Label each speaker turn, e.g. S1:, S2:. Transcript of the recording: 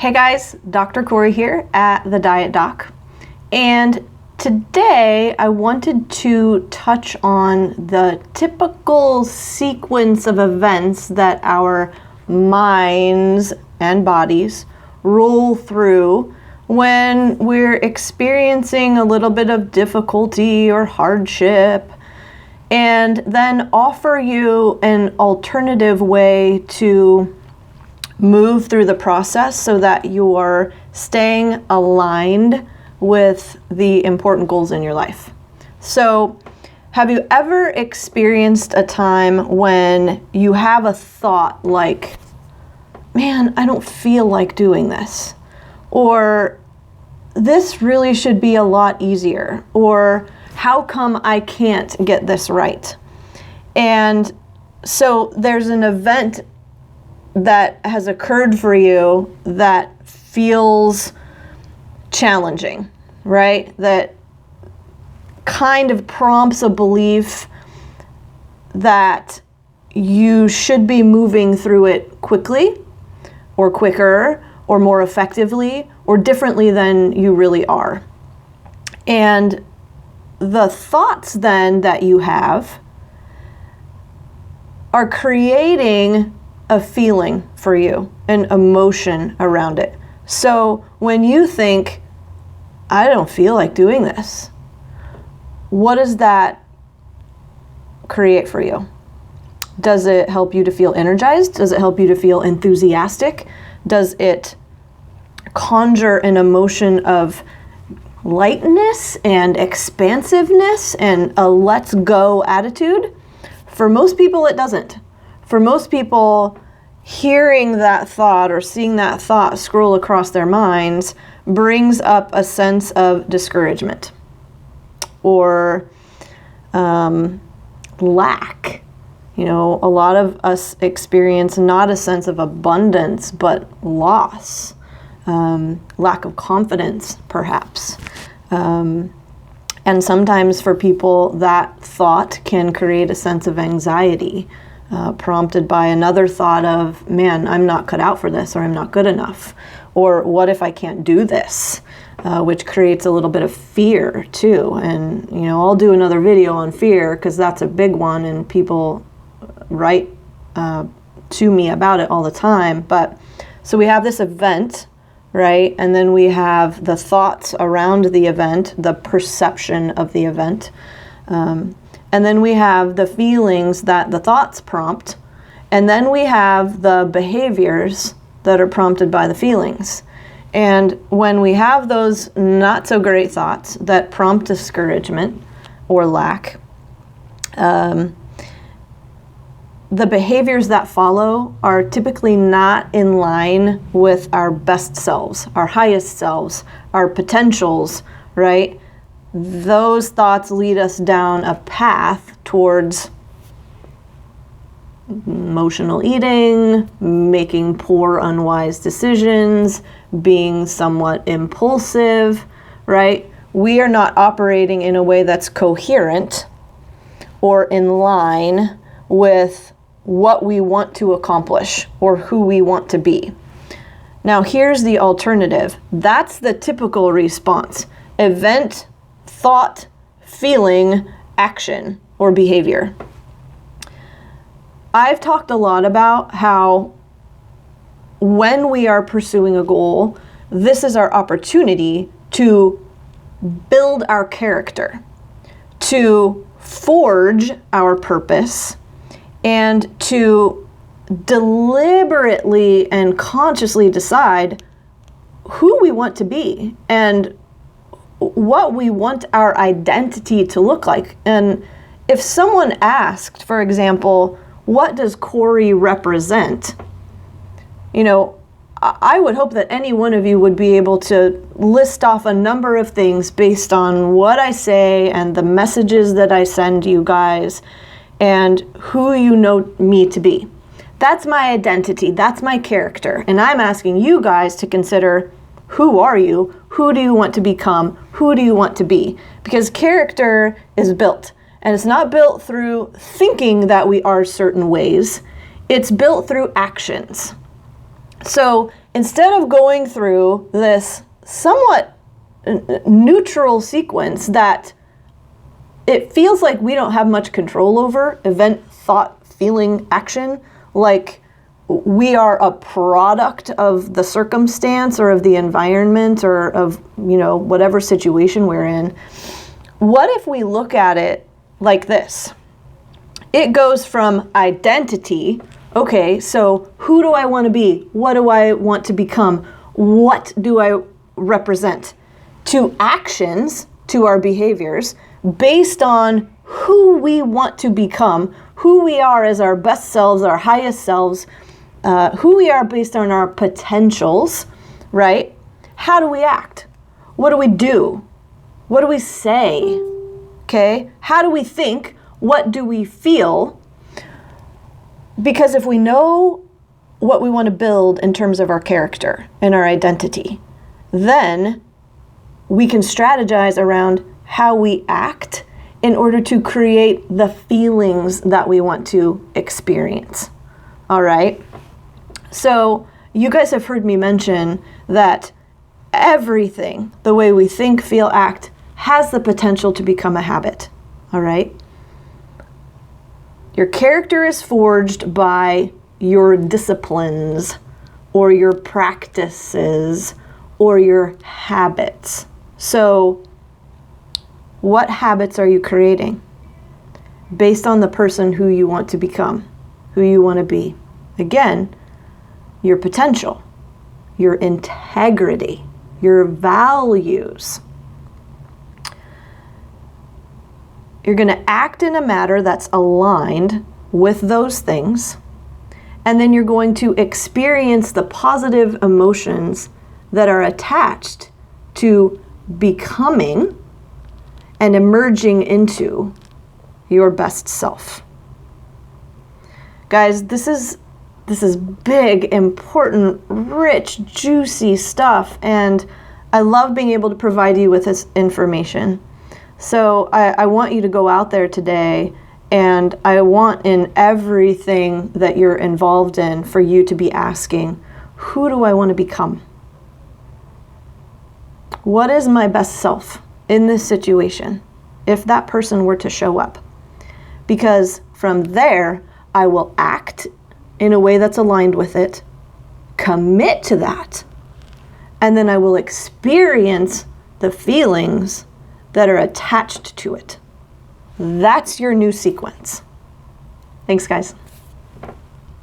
S1: Hey guys, Dr. Kori here at The Diet Doc, and today I wanted to touch on the typical sequence of events that our minds and bodies roll through when we're experiencing a little bit of difficulty or hardship, and then offer you an alternative way to move through the process so that you're staying aligned with the important goals in your life. So, have you ever experienced a time when you have a thought like, man, I don't feel like doing this, or this really should be a lot easier, or how come I can't get this right? And so there's an event that has occurred for you that feels challenging, right? That kind of prompts a belief that you should be moving through it quickly or quicker or more effectively or differently than you really are. And the thoughts then that you have are creating a feeling for you, an emotion around it. So when you think, I don't feel like doing this, what does that create for you? Does it help you to feel energized? Does it help you to feel enthusiastic? Does it conjure an emotion of lightness and expansiveness and a let's go attitude? For most people, it doesn't. For most people, hearing that thought or seeing that thought scroll across their minds brings up a sense of discouragement or lack. You know, a lot of us experience not a sense of abundance, but loss, lack of confidence, perhaps. And sometimes for people, that thought can create a sense of anxiety, prompted by another thought of, man, I'm not cut out for this, or I'm not good enough, or what if I can't do this, which creates a little bit of fear too. And, you know, I'll do another video on fear because that's a big one and people write to me about it all the time. But so we have this event, right? And then we have the thoughts around the event, the perception of the event. And then we have the feelings that the thoughts prompt. And then we have the behaviors that are prompted by the feelings. And when we have those not so great thoughts that prompt discouragement or lack, the behaviors that follow are typically not in line with our best selves, our highest selves, our potentials, right? Those thoughts lead us down a path towards emotional eating, making poor, unwise decisions, being somewhat impulsive, right? We are not operating in a way that's coherent or in line with what we want to accomplish or who we want to be. Now, here's the alternative. That's the typical response. Event, thought, feeling, action, or behavior. I've talked a lot about how when we are pursuing a goal, this is our opportunity to build our character, to forge our purpose, and to deliberately and consciously decide who we want to be and what we want our identity to look like. And if someone asked, for example, what does Kori represent? You know, I would hope that any one of you would be able to list off a number of things based on what I say and the messages that I send you guys and who you know me to be. That's my identity. That's my character. And I'm asking you guys to consider, who are you? Who do you want to become? Who do you want to be? Because character is built. And it's not built through thinking that we are certain ways. It's built through actions. So instead of going through this somewhat neutral sequence that it feels like we don't have much control over, event, thought, feeling, action, like we are a product of the circumstance or of the environment or of, whatever situation we're in. What if we look at it like this? It goes from identity. Okay, so who do I want to be? What do I want to become? What do I represent? To actions, to our behaviors, based on who we want to become, who we are as our best selves, our highest selves, who we are based on our potentials, right? How do we act? What do we do? What do we say? Okay? How do we think? What do we feel? Because if we know what we want to build in terms of our character and our identity, then we can strategize around how we act in order to create the feelings that we want to experience. All right? So you guys have heard me mention that everything, the way we think, feel, act, has the potential to become a habit. All right? Your character is forged by your disciplines or your practices or your habits. So what habits are you creating based on the person who you want to become, who you want to be? Again, your potential, your integrity, your values. You're going to act in a manner that's aligned with those things, and then you're going to experience the positive emotions that are attached to becoming and emerging into your best self. Guys, this is big, important, rich, juicy stuff, and I love being able to provide you with this information. So I want you to go out there today, and I want in everything that you're involved in for you to be asking, who do I want to become? What is my best self in this situation if that person were to show up? Because from there, I will act in a way that's aligned with it, commit to that, and then I will experience the feelings that are attached to it. That's your new sequence. Thanks, guys.